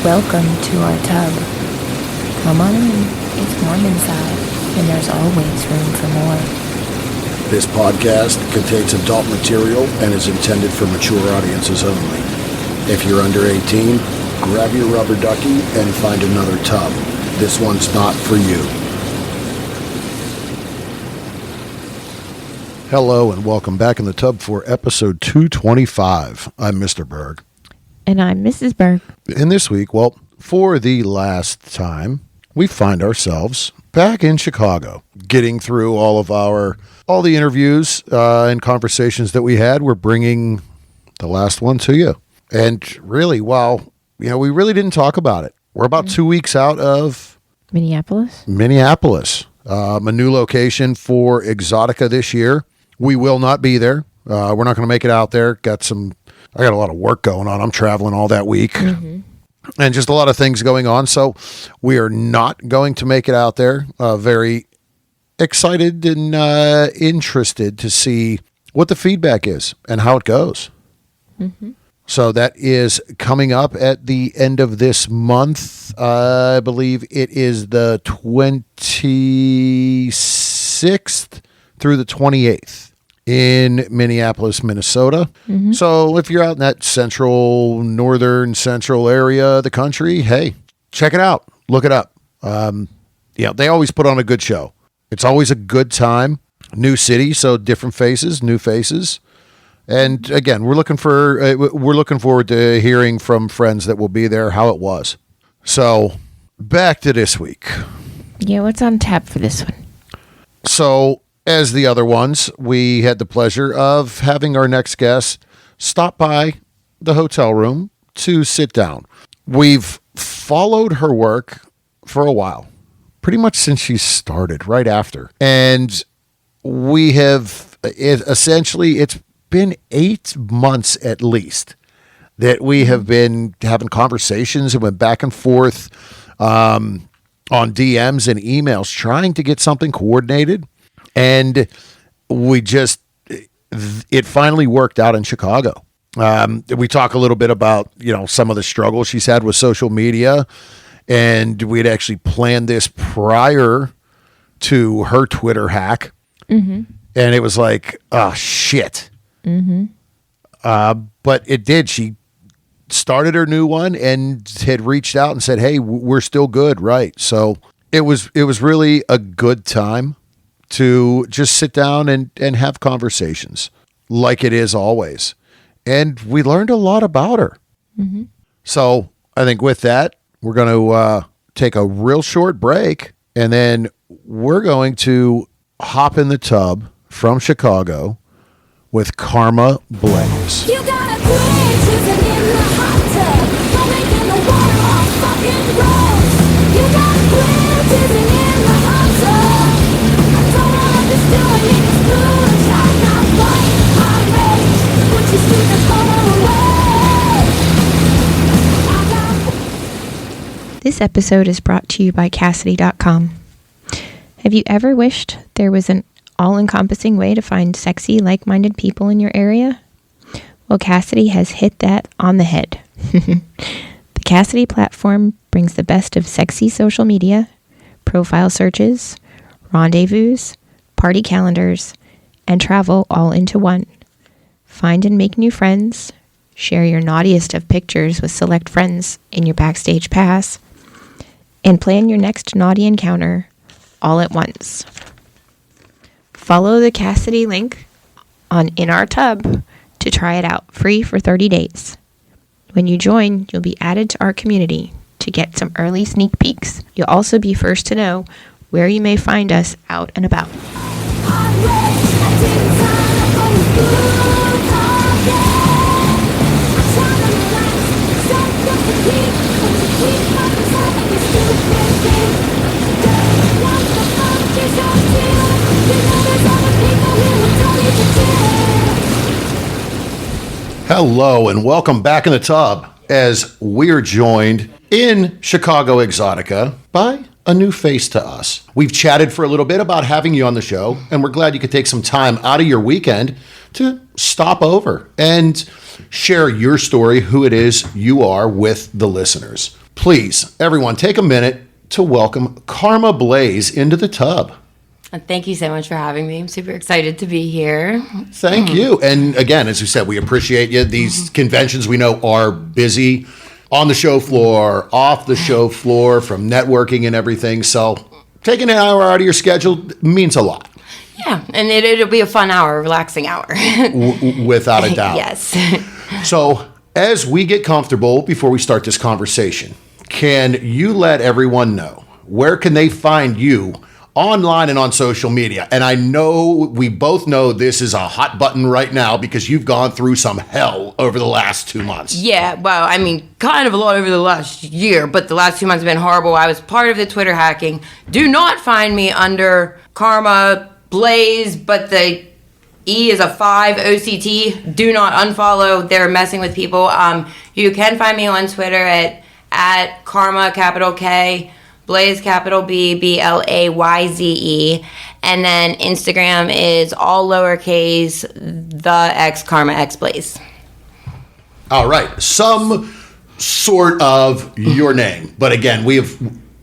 Welcome to our tub. Come on in. It's warm inside, and there's always room for more. This podcast contains adult material and is intended for mature audiences only. If you're under 18, grab your rubber ducky and find another tub. This one's not for you. Hello and welcome back in the tub for episode 225. I'm Mr. Berg. And I'm Mrs. Berg. And this week, well, for the last time, we find ourselves back in Chicago, getting through all the interviews and conversations that we had. We're bringing the last one to you. And really, we really didn't talk about it. We're about 2 weeks out of Minneapolis, a new location for Exotica this year. We will not be there. We're not going to make it out there. I got a lot of work going on. I'm traveling all that week and just a lot of things going on. So we are not going to make it out there. Very excited and interested to see what the feedback is and how it goes. Mm-hmm. So that is coming up at the end of this month. I believe it is the 26th through the 28th. In Minneapolis, Minnesota. Mm-hmm. So if you're out in that northern central area of the country, hey, check it out. Look it up. They always put on a good show. It's always a good time. New city, so different faces, new faces. And again, we're looking forward to hearing from friends that will be there how it was. So back to this week. Yeah, what's on tap for this one? So, as the other ones, we had the pleasure of having our next guest stop by the hotel room to sit down. We've followed her work for a while, pretty much since she started, right after. And we have, it's been 8 months at least that we have been having conversations and went back and forth on DMs and emails trying to get something coordinated. And it finally worked out in Chicago. We talk a little bit about, some of the struggles she's had with social media. And we had actually planned this prior to her Twitter hack. Mm-hmm. And it was like, oh, shit. Mm-hmm. But it did. She started her new one and had reached out and said, hey, we're still good. Right. So it was really a good time to just sit down and have conversations like it is always. And we learned a lot about her. Mm-hmm. So I think with that, we're going to take a real short break, and then we're going to hop in the tub from Chicago with Karma Blayze. You gotta quit choosing in the hot tub. Don't making the water all fucking gross. You gotta quit choosing in the hot tub. This episode is brought to you by Cassidy.com. Have you ever wished there was an all-encompassing way to find sexy, like-minded people in your area? Well, Cassidy has hit that on the head. The Cassidy platform brings the best of sexy social media, profile searches, rendezvous, party calendars, and travel all into one. Find and make new friends, share your naughtiest of pictures with select friends in your backstage pass, and plan your next naughty encounter all at once. Follow the Cassidy link in our tub to try it out free for 30 days. When you join, you'll be added to our community to get some early sneak peeks. You'll also be first to know where you may find us out and about. Hello and welcome back in the tub as we're joined in Chicago Exotica by a new face to us. We've chatted for a little bit about having you on the show, and we're glad you could take some time out of your weekend to stop over and share your story, who it is you are, with the listeners. please, everyone, take a minute to welcome Karma Blayze into the tub. Thank you so much for having me. I'm super excited to be here. Thank you. And again, as we said, we appreciate you. These conventions we know are busy on the show floor, off the show floor, from networking and everything. So taking an hour out of your schedule means a lot. Yeah, and it'll be a fun hour, a relaxing hour. Without a doubt. Yes. So as we get comfortable before we start this conversation, can you let everyone know where can they find you online and on social media? And I know we both know this is a hot button right now because you've gone through some hell over the last 2 months. Yeah, well, I mean, kind of a lot over the last year, but the last 2 months have been horrible. I was part of the Twitter hacking. Do not find me under Karma Blayze, but the E is a 5 OCT. Do not unfollow. They're messing with people. You can find me on Twitter at Karma, capital K, Blayze, capital B, Blayze. And then Instagram is all lowercase, the X, Karma X Blayze. All right. Some sort of your name. But again,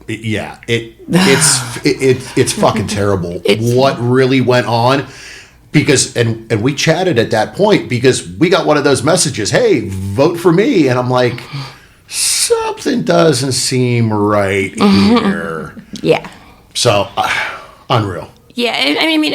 it's fucking terrible what really went on. Because, and we chatted at that point because we got one of those messages, hey, vote for me. And I'm like, something doesn't seem right here. Yeah. So, unreal. Yeah, I mean,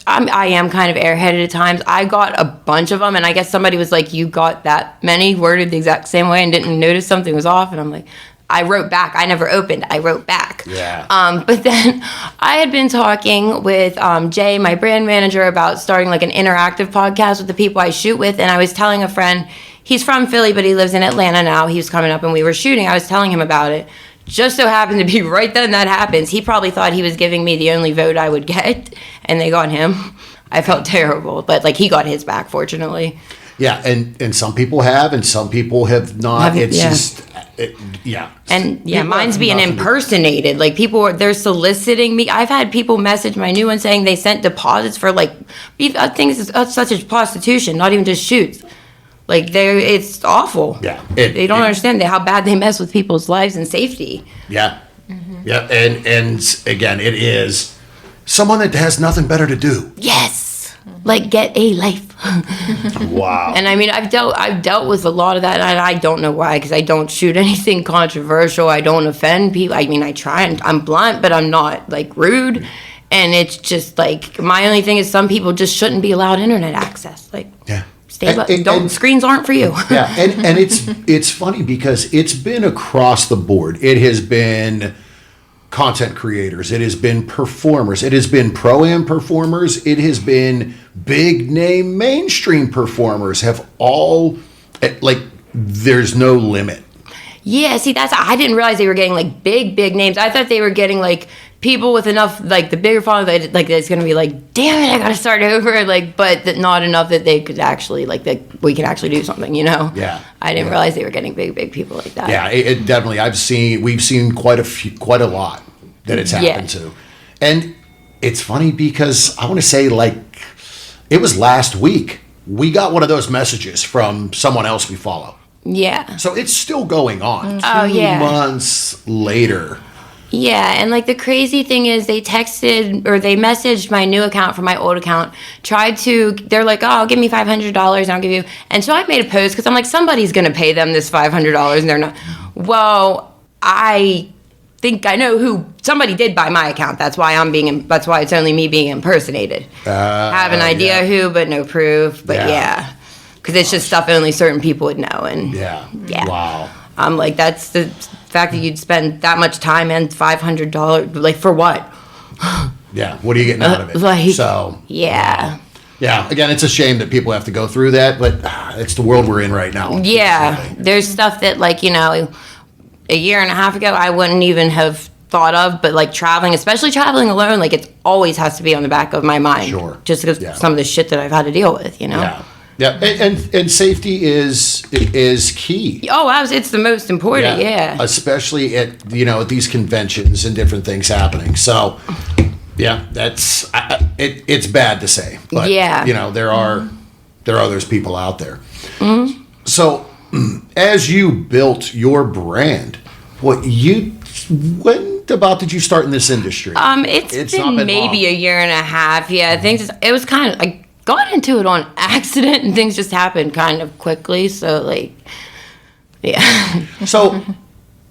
I am kind of airheaded at times. I got a bunch of them, and I guess somebody was like, you got that many worded the exact same way and didn't notice something was off. And I'm like, I wrote back. I never opened. I wrote back. Yeah. But then I had been talking with Jay, my brand manager, about starting like an interactive podcast with the people I shoot with. And I was telling a friend, he's from Philly, but he lives in Atlanta now. He was coming up and we were shooting. I was telling him about it. Just so happened to be right then that happens. He probably thought he was giving me the only vote I would get, and they got him. I felt terrible, but like he got his back, fortunately. Yeah, and some people have, and some people have not. Mine's being impersonated. Like they're soliciting me. I've had people message my new one saying they sent deposits for like things such as prostitution, not even just shoots. Like it's awful. Yeah, they don't understand how bad they mess with people's lives and safety. Yeah, yeah, and again, it is someone that has nothing better to do. Yes, like get a life. Wow. And I mean, I've dealt with a lot of that, and I don't know why, because I don't shoot anything controversial. I don't offend people. I mean, I try, and I'm blunt, but I'm not like rude. And it's just like my only thing is some people just shouldn't be allowed internet access. Like, yeah. Screens aren't for you. Yeah, and it's funny because it's been across the board. It has been content creators, it has been performers, it has been pro-am performers, it has been big name mainstream performers, have all like there's no limit. Yeah, see, I didn't realize they were getting like big names. I thought they were getting like people with enough, like the bigger following that like it's gonna be like, damn it, I gotta start over, like, but that not enough that they could actually like that we can actually do something, you know? Yeah. I didn't realize they were getting big people like that. Yeah, it definitely. We've seen quite a lot that it's happened to, and it's funny because I want to say like it was last week we got one of those messages from someone else we follow. Yeah. So it's still going on. Oh, 2 months later. Yeah, and like the crazy thing is they messaged my new account from my old account, they're like, oh, give me $500 and I'll give you, and so I made a post because I'm like, somebody's going to pay them this $500 and they're not. Well, I think I know who, somebody did buy my account. That's why that's why it's only me being impersonated. I have an idea who, but no proof, but yeah. Because it's just stuff only certain people would know. And yeah. Wow. I'm like, that's the fact that you'd spend that much time and $500, like, for what? Yeah. What are you getting out of it? Yeah. Yeah. Again, it's a shame that people have to go through that, but it's the world we're in right now. Yeah. There's stuff that, like, you know, a year and a half ago, I wouldn't even have thought of, but like traveling, especially traveling alone, like it always has to be on the back of my mind. Sure. Just because some of the shit that I've had to deal with, you know? Yeah. Yeah, and safety is key. Oh, it's the most important, yeah. Especially at these conventions and different things happening. So, yeah, that's it's bad to say, but there are those people out there. Mm-hmm. So, as you built your brand, When about did you start in this industry? It's been maybe a year and a half. Yeah, it was kind of, I got into it on accident and things just happened kind of quickly. So like, yeah. So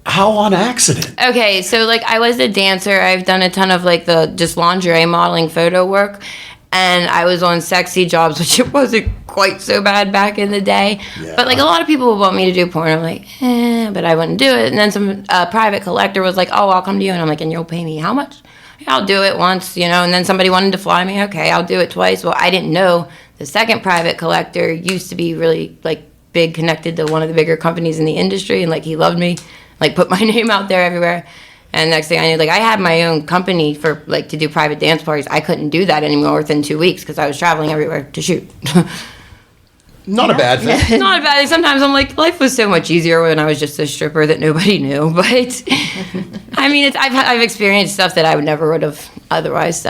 how on accident? Okay, so like I was a dancer. I've done a ton of like the just lingerie modeling photo work. And I was on sexy jobs, which it wasn't quite so bad back in the day. Yeah. But like a lot of people would want me to do porn. I'm like, but I wouldn't do it. And then some private collector was like, oh, I'll come to you. And I'm like, and you'll pay me how much? Yeah, I'll do it once, And then somebody wanted to fly me. Okay, I'll do it twice. Well, I didn't know the second private collector used to be really like big, connected to one of the bigger companies in the industry. And like he loved me, like put my name out there everywhere. And next thing I knew, like I had my own company for like to do private dance parties. I couldn't do that anymore within 2 weeks because I was traveling everywhere to shoot. Not a bad thing. Not a bad thing. Sometimes I'm like, life was so much easier when I was just a stripper that nobody knew. But I mean, I've experienced stuff that I would have otherwise.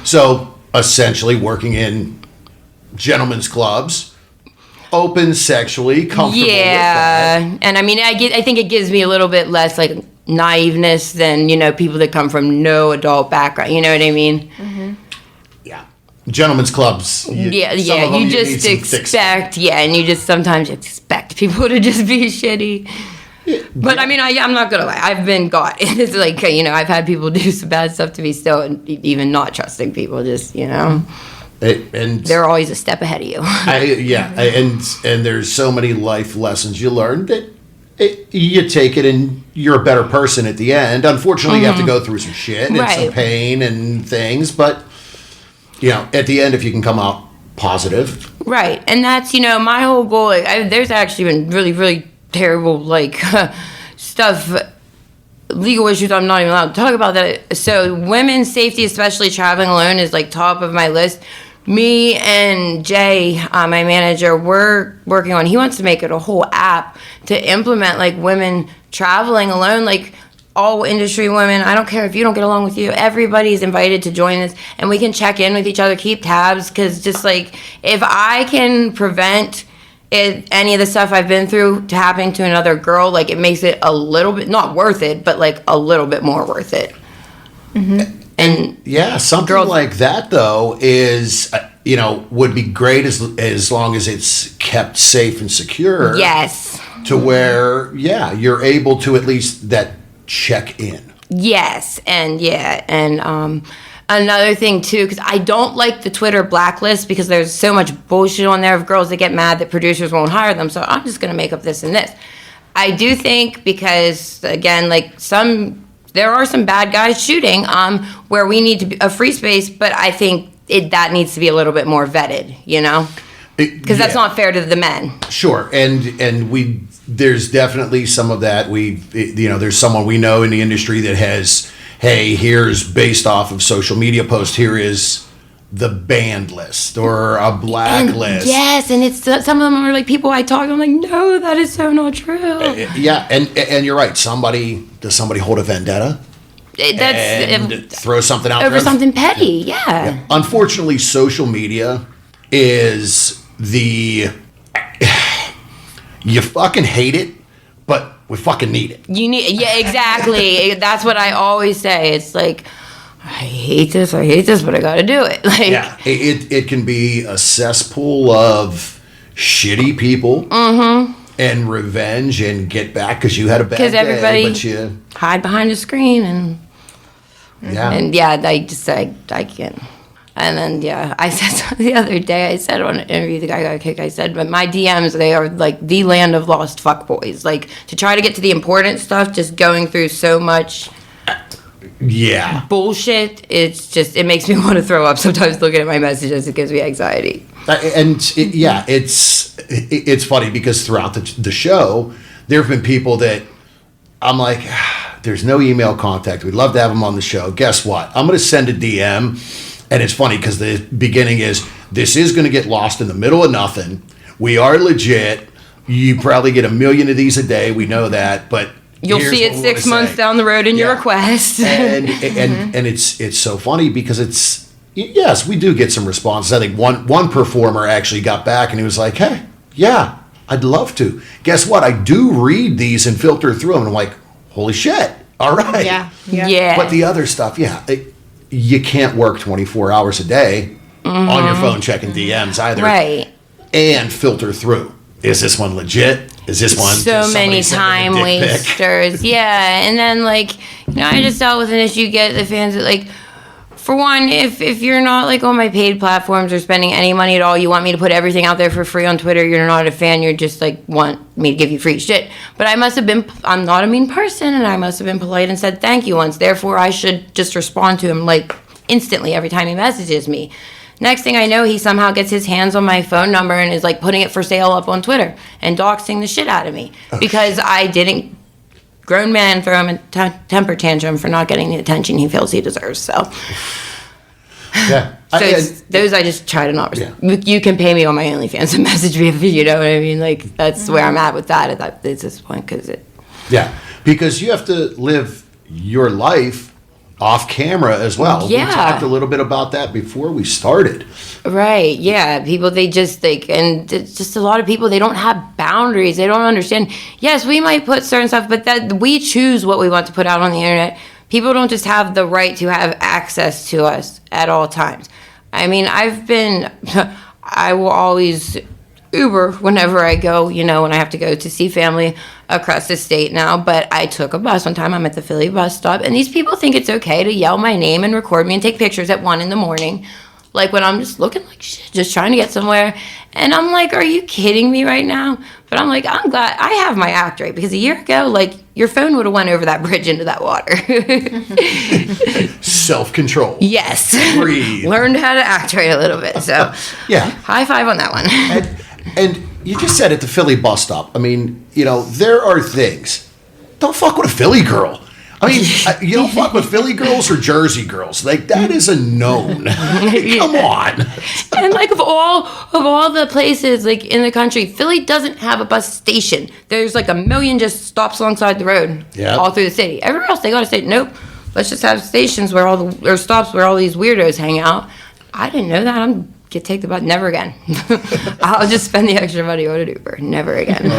So essentially, working in gentlemen's clubs. Open sexually, comfortable with that. And I mean, I think it gives me a little bit less like naiveness than people that come from no adult background. You know what I mean? Mm-hmm. Yeah, gentlemen's clubs. You just expect, and you just sometimes expect people to just be shitty. Yeah. But I mean, I'm not gonna lie. I've been got. It's like I've had people do some bad stuff to me still, and even not trusting people. Just and they're always a step ahead of you. And there's so many life lessons you learn that you take it and you're a better person at the end. Unfortunately, you have to go through some shit and some pain and things, but at the end, if you can come out positive, right? And that's my whole goal. There's actually been really, really terrible stuff. Legal issues I'm not even allowed to talk about that. So women's safety, especially traveling alone, is like top of my list. Me and Jay, my manager, we're working on, he wants to make it a whole app to implement like women traveling alone, like all industry women. I don't care if you don't get along with you, everybody's invited to join this, and we can check in with each other, keep tabs, because just like if I can prevent any of the stuff I've been through to happening to another girl, like it makes it a little bit not worth it, but like a little bit more worth it. Mm-hmm. And something like that though is would be great as long as it's kept safe and secure. Yes. To where you're able to at least that check in. Yes, and another thing too, because I don't like the Twitter blacklist because there's so much bullshit on there of girls that get mad that producers won't hire them. So I'm just gonna make up this and this. I do think because again, like there are some bad guys shooting where we need to be a free space, but I think that needs to be a little bit more vetted, because that's not fair to the men. Sure, and there's definitely some of that. There's someone we know in the industry that has, hey, here's based off of social media post, here is the banned list or a blacklist. Yes, and it's some of them are like people I talk to. I'm like, no, that is so not true. And you're right. Does somebody hold a vendetta? Throw something out over something petty. Yeah. Unfortunately, social media is you fucking hate it, but we fucking need it. Exactly. That's what I always say. It's like, I hate this, but I gotta do it. It can be a cesspool of shitty people and revenge and get back because you had a bad day. Because everybody hide behind a screen and I can't. And then, I said the other day, I said on an interview, the guy got a kick, I said, but my DMs, they are like the land of lost fuckboys. Like, to try to get to the important stuff, just going through so much bullshit, it makes me want to throw up sometimes looking at my messages. It gives me anxiety. It's funny because throughout the show, there have been people that I'm like, there's no email contact. We'd love to have them on the show. Guess what? I'm going to send a DM. And it's funny because the beginning is, this is going to get lost in the middle of nothing. We are legit. You probably get 1 million of these a day. We know that. But you'll see it 6 months down the road in your request. and it's so funny because it's, yes, we do get some responses. I think one performer actually got back and he was like, hey, I'd love to. Guess what? I do read these and filter through them, and I'm like, holy shit. All right. Yeah. But the other stuff, you can't work 24 hours a day on your phone checking DMs either. Right. And filter through. Is this one legit? Is this one so many time wasters? Yeah. And then, like, I just dealt with an issue. You get the fans that, like, for one, if you're not, like, on my paid platforms or spending any money at all, you want me to put everything out there for free on Twitter, you're not a fan, you're just, like, want me to give you free shit. But I'm not a mean person, and I must have been polite and said thank you once. Therefore, I should just respond to him, like, instantly every time he messages me. Next thing I know, he somehow gets his hands on my phone number and is, like, putting it for sale up on Twitter and doxing the shit out of me because I didn't, grown man, throw him a temper tantrum for not getting the attention he feels he deserves. So, yeah. Those I just try to not respond. Yeah. You can pay me on my OnlyFans and message me if you know what I mean. Like, that's where I'm at with that at this point. Because you have to live your life off camera as well. Yeah. We talked a little bit about that before we started. Right, yeah. People, they just, like, and it's just a lot of people, they don't have boundaries. They don't understand. Yes, we might put certain stuff, but that we choose what we want to put out on the internet. People don't just have the right to have access to us at all times. I mean, I will always Uber whenever I go, when I have to go to see family across the state now. But I took a bus one time. I'm at the Philly bus stop, and these people think it's okay to yell my name and record me and take pictures at 1 a.m, like when I'm just looking like shit, just trying to get somewhere. And I'm like, are you kidding me right now? But I'm like, I'm glad I have my act right, because a year ago, like, your phone would have went over that bridge into that water. Self-control. Yes. Breathe. Learned how to act right a little bit. So yeah. High five on that one. And you just said at the Philly bus stop, I mean, there are things. Don't fuck with a Philly girl. I mean, you don't fuck with Philly girls or Jersey girls. Like, that is a known. Come on. And, like, of all the places, like, in the country, Philly doesn't have a bus station. There's, like, a million just stops alongside the road all through the city. Everywhere else, they got to say, nope, let's just have stations or stops where all these weirdos hang out. I didn't know that. I'm take the bus. Never again. I'll just spend the extra money on an Uber. Never again.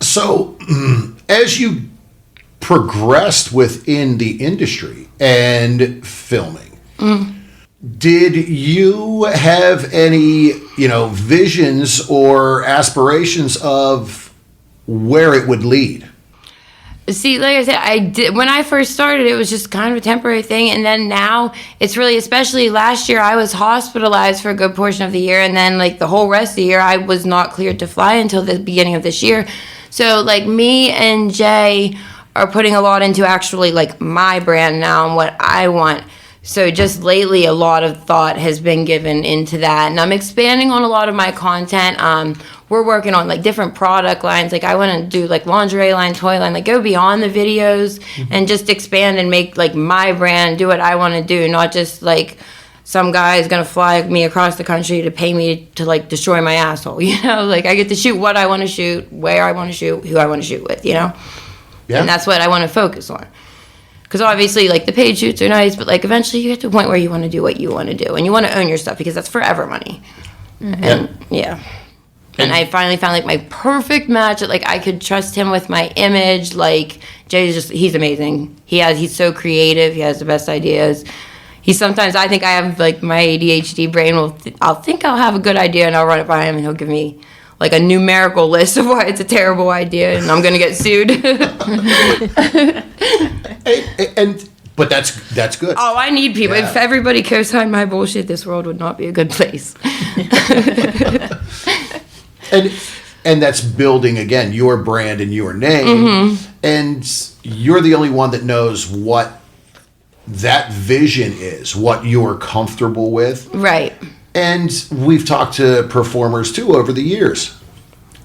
So, as you progressed within the industry and filming, did you have any, visions or aspirations of where it would lead? See, like I said, I did when I first started, it was just kind of a temporary thing, and then now it's really, especially last year, I was hospitalized for a good portion of the year, and then, like, the whole rest of the year, I was not cleared to fly until the beginning of this year. So, like, me and Jay are putting a lot into actually, like, my brand now and what I want. So just lately, a lot of thought has been given into that, and I'm expanding on a lot of my content. We're working on, like, different product lines. Like, I want to do, like, lingerie line, toy line, like, go beyond the videos and just expand and make, like, my brand, do what I want to do, not just, like, some guy is going to fly me across the country to pay me to, like, destroy my asshole, Like, I get to shoot what I want to shoot, where I want to shoot, who I want to shoot with, Yeah. And that's what I want to focus on. Because obviously, like, the paid shoots are nice, but, like, eventually you get to a point where you want to do what you want to do. And you want to own your stuff, because that's forever money. And, And I finally found, like, my perfect match that, like, I could trust him with my image. Like, Jay's he's amazing. He's so creative. He has the best ideas. Sometimes I think I have, like, my ADHD brain I'll think I'll have a good idea, and I'll run it by him, and he'll give me, like, a numerical list of why it's a terrible idea, and I'm going to get sued. But that's good. Oh, I need people. Yeah. If everybody co-signed my bullshit, this world would not be a good place. And that's building, again, your brand and your name. And you're the only one that knows what that vision is, what you're comfortable with. Right. And we've talked to performers, too, over the years.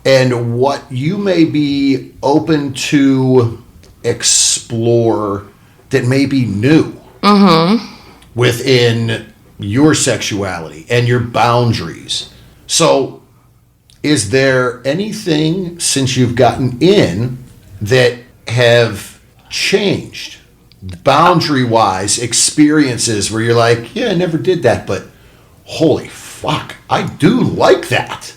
And what you may be open to explore that may be new within your sexuality and your boundaries. So, is there anything since you've gotten in that have changed boundary-wise, experiences where you're like, yeah, I never did that, but holy fuck, I do like that.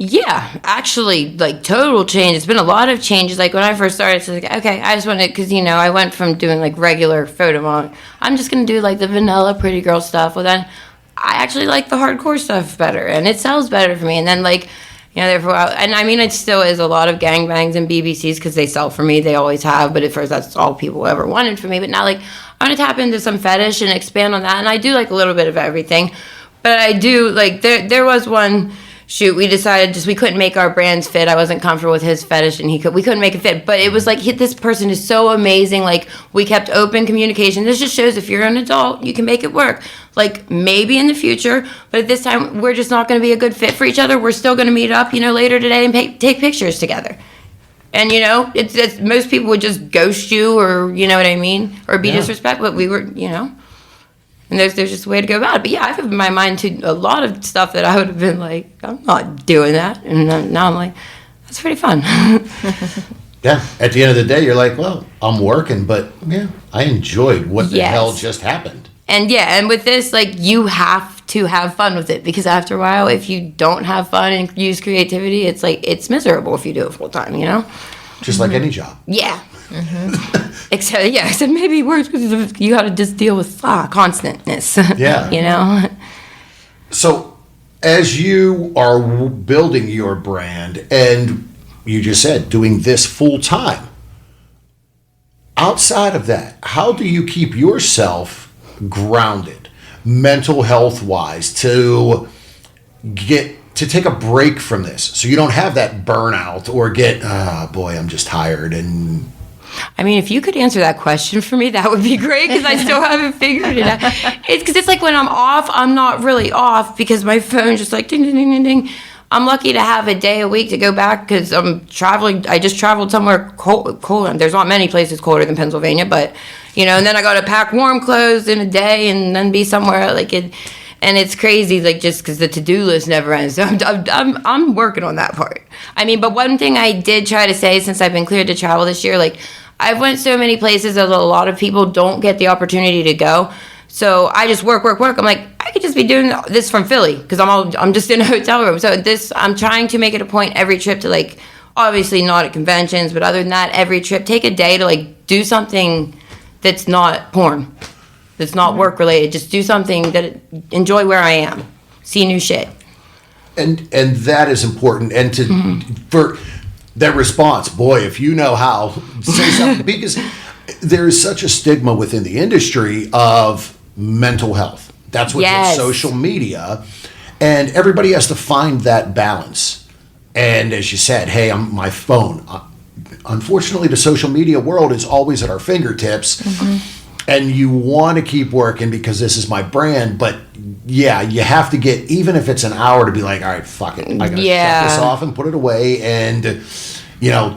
Yeah, actually, like, total change. It's been a lot of changes. Like, when I first started, it's like, okay, I just want to, because, I went from doing, like, regular photo mode. I'm just going to do, like, the vanilla pretty girl stuff. Well, then I actually like the hardcore stuff better, and it sells better for me. And then, like, there for a while. And, I mean, it still is a lot of gangbangs and BBCs because they sell for me. They always have. But at first, that's all people ever wanted for me. But now, like, I'm going to tap into some fetish and expand on that. And I do, like, a little bit of everything. But I do, like, there was one... shoot, we decided we couldn't make our brands fit. I wasn't comfortable with his fetish, and we couldn't make it fit. But it was like, this person is so amazing. Like, we kept open communication. This just shows if you're an adult, you can make it work. Like, maybe in the future, but at this time, we're just not going to be a good fit for each other. We're still going to meet up, later today and take pictures together. And, it's most people would just ghost you or, you know what I mean? Or be disrespectful. But we were, And there's just a way to go about it. But yeah, I've opened my mind to a lot of stuff that I would have been like, I'm not doing that. And now I'm like, that's pretty fun. Yeah. At the end of the day, you're like, well, I'm working, but yeah, I enjoyed what the hell just happened. And and with this, like, you have to have fun with it, because after a while, if you don't have fun and use creativity, it's like, it's miserable if you do it full time, Just like any job. Yeah. Except maybe words, because you got to just deal with constantness. Yeah. So, as you are building your brand, and you just said doing this full time, outside of that, how do you keep yourself grounded, mental health wise, to take a break from this, so you don't have that burnout or get, boy, I'm just tired? And I mean, if you could answer that question for me, that would be great, because I still haven't figured it out. It's because it's like when I'm off, I'm not really off, because my phone's just like ding, ding, ding, ding, ding. I'm lucky to have a day a week to go back, because I'm traveling. I just traveled somewhere cold. There's not many places colder than Pennsylvania, but, and then I got to pack warm clothes in a day and then be somewhere like it. And it's crazy, like, just because the to-do list never ends. So I'm working on that part. I mean, but one thing I did try to say, since I've been cleared to travel this year, like, I've went so many places that a lot of people don't get the opportunity to go. So I just work. I'm like, I could just be doing this from Philly, because I'm just in a hotel room. So I'm trying to make it a point every trip to, like, obviously not at conventions, but other than that, every trip, take a day to, like, do something that's not porn. That's not work related. Just do something that enjoy where I am. See new shit. And that is important. And for that response, boy, if you know how, say something, because there is such a stigma within the industry of mental health. That's what's on social media, and everybody has to find that balance. And as you said, hey, my phone. Unfortunately, the social media world is always at our fingertips. And you want to keep working because this is my brand, but yeah, you have to get, even if it's an hour, to be like, all right, fuck it. I got to shut this off and put it away and,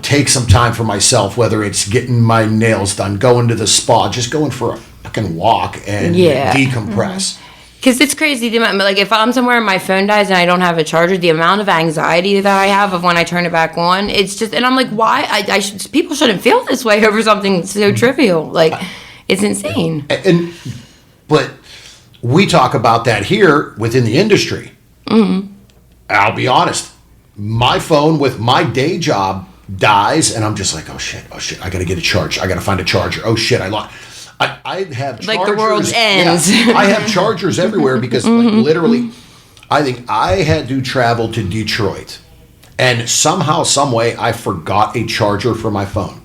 take some time for myself, whether it's getting my nails done, going to the spa, just going for a fucking walk and decompress. Because it's crazy, like, if I'm somewhere and my phone dies and I don't have a charger, the amount of anxiety that I have of when I turn it back on, it's just, and I'm like, why? People shouldn't feel this way over something so trivial. Like, it's insane. But we talk about that here within the industry. I'll be honest. My phone with my day job dies, and I'm just like, oh shit, I got to get a charge. I got to find a charger. Oh shit, I have chargers. Like the world ends. Yeah, I have chargers everywhere because, like, literally, I think I had to travel to Detroit, and somehow, some way, I forgot a charger for my phone.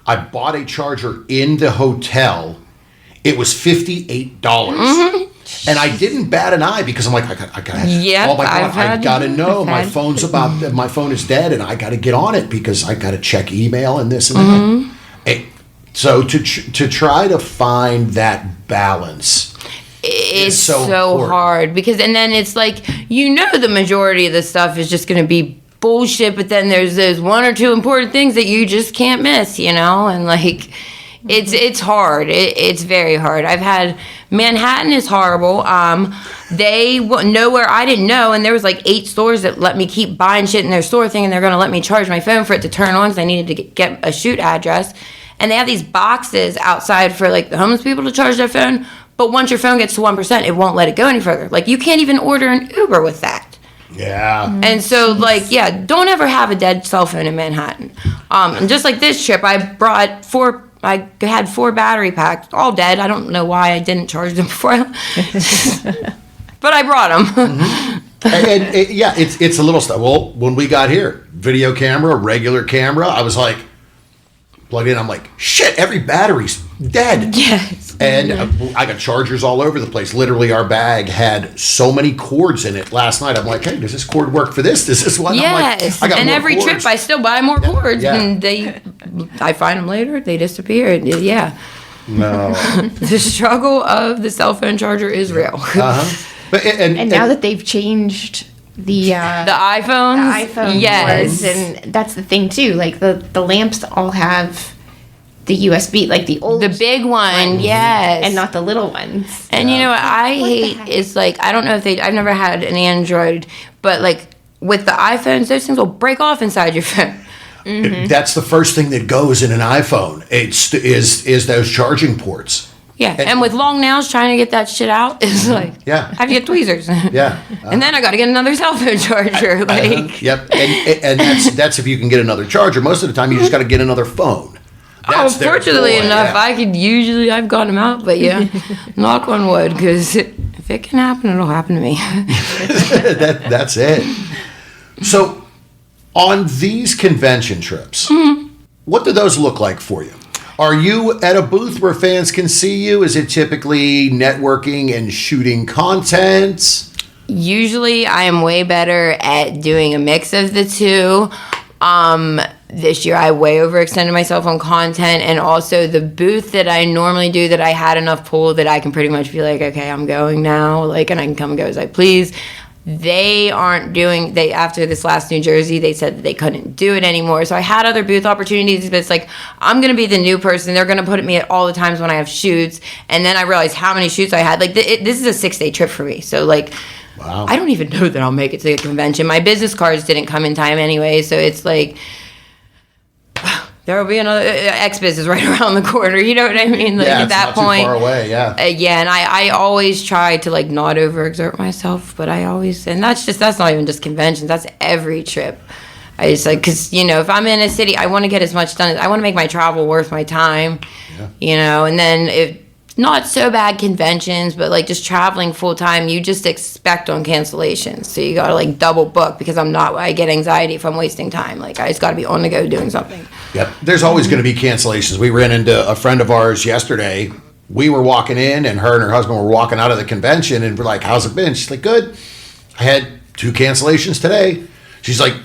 I bought a charger in the hotel. It was $58. And I didn't bat an eye, because I'm like, I got oh my God, I got to know. My phone is dead, and I got to get on it because I got to check email and this and that. And so to try to find that balance, it's so hard, because, and then it's like, the majority of the stuff is just going to be bullshit, but then there's those one or two important things that you just can't miss, and, like, it's hard. It's very hard. I've had, Manhattan is horrible. They know where I didn't know, and there was like 8 stores that let me keep buying shit in their store thing, and they're going to let me charge my phone for it to turn on, because I needed to get a shoot address. And they have these boxes outside for, like, the homeless people to charge their phone, But once your phone gets to 1%, it won't let it go any further. Like, you can't even order an Uber with that. Yeah. And so, like, yeah, don't ever have a dead cell phone in Manhattan. And just like this trip, I had 4 battery packs, all dead. I don't know why I didn't charge them before. But I brought them. Mm-hmm. and yeah, it's a little stuff. Well, when we got here, video camera, regular camera, I was like, plugged in. I'm like, shit, every battery's dead. Yes. And I got chargers all over the place. Literally, our bag had so many cords in it last night. I'm like, hey, does this cord work for this? Does this one? Yes. I'm like, I got and more every cords. trip, I still buy more cords. Yeah. And I find them later. They disappear. Yeah. No. The struggle of the cell phone charger is real. Uh-huh. But, And now that they've changed the iPhones? iPhone Yes. cords, and that's the thing too. Like the lamps all have the USB, like the old, The big one, yes. and not the little ones. And you know what I What the hate heck? is, like, I don't know if I've never had an Android, but like with the iPhones, those things will break off inside your phone. that's the first thing that goes in an iPhone. Is those charging ports. Yeah, and with long nails, trying to get that shit out is like, Yeah. I have to get tweezers. Yeah. And then I got to get another cell phone charger. Like, Yep. And that's if you can get another charger. Most of the time, you just got to get another phone. That's their fortunately ploy, enough, yeah. I've gotten them out, but yeah, knock on wood, because if it can happen, it'll happen to me. That's it. So, on these convention trips, what do those look like for you? Are you at a booth where fans can see you? Is it typically networking and shooting content? Usually, I am way better at doing a mix of the two. This year, I way overextended myself on content, and also the booth that I normally do, that I had enough pull that I can pretty much be like, okay, I'm going now, like, and I can come and go as I please. They aren't doing, after this last New Jersey, they said that they couldn't do it anymore. So I had other booth opportunities, but it's like, I'm going to be the new person. They're going to put me at all the times when I have shoots. And then I realized how many shoots I had. Like, this is a 6-day trip for me. So, like, Wow. I don't even know that I'll make it to the convention. My business cards didn't come in time anyway. So it's like, there will be another, X-Biz is right around the corner. You know what I mean? Like, Yeah, at it's that not point. too far away, yeah. Yeah, and I always try to, like, not overexert myself, but and that's not even just conventions, that's every trip. I just, like, because, you know, if I'm in a city, I want to get as much done. I want to make my travel worth my time, you know, and then if not so bad conventions, but like just traveling full time, you just expect on cancellations. So you got to like double book, because I get anxiety if I'm wasting time. Like, I just got to be on the go doing something. Yep. There's always going to be cancellations. We ran into a friend of ours yesterday. We were walking in, and her and her husband were walking out of the convention, and we're like, how's it been? She's like, good. I had 2 cancellations today. She's like,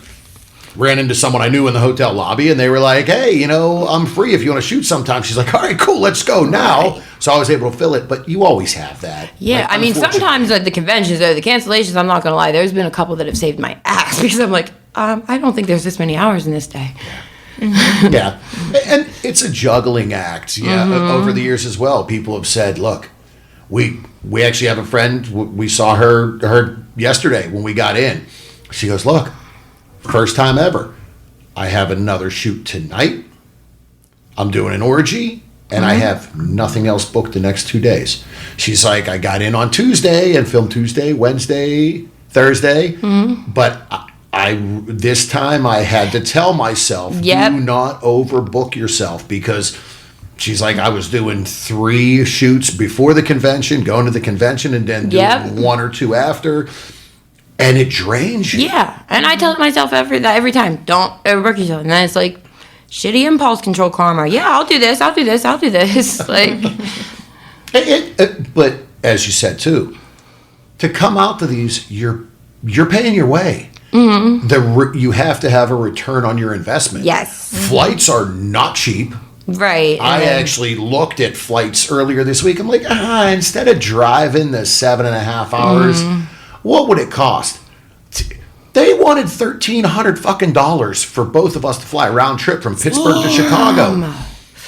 ran into someone I knew in the hotel lobby, and they were like, hey, you know, I'm free if you want to shoot sometime. She's like, all right, cool, let's go now. Right. So I was able to fill it, but you always have that. Yeah, like, I mean, sometimes at the conventions, though, the cancellations, I'm not going to lie, there's been a couple that have saved my ass, because I'm like, I don't think there's this many hours in this day. Yeah, and it's a juggling act. Yeah, over the years as well, people have said, look, we actually have a friend, we saw her yesterday when we got in. She goes, look, first time ever, I have another shoot tonight. I'm doing an orgy, and I have nothing else booked the next 2 days. She's like, I got in on Tuesday and filmed Tuesday, Wednesday, Thursday, but I this time I had to tell myself, do not overbook yourself, because she's like, I was doing 3 shoots before the convention, going to the convention, and then doing 1 or 2 after. And it drains you. Yeah, and I tell myself every time, don't overwork yourself. And then it's like, shitty impulse control karma. Yeah, I'll do this. Like, but as you said too, to come out to these, you're paying your way. You have to have a return on your investment. Yes. Flights are not cheap. Right. I actually looked at flights earlier this week. I'm like, instead of driving the 7.5 hours, what would it cost? They wanted $1,300 fucking dollars for both of us to fly round trip from Pittsburgh to Chicago.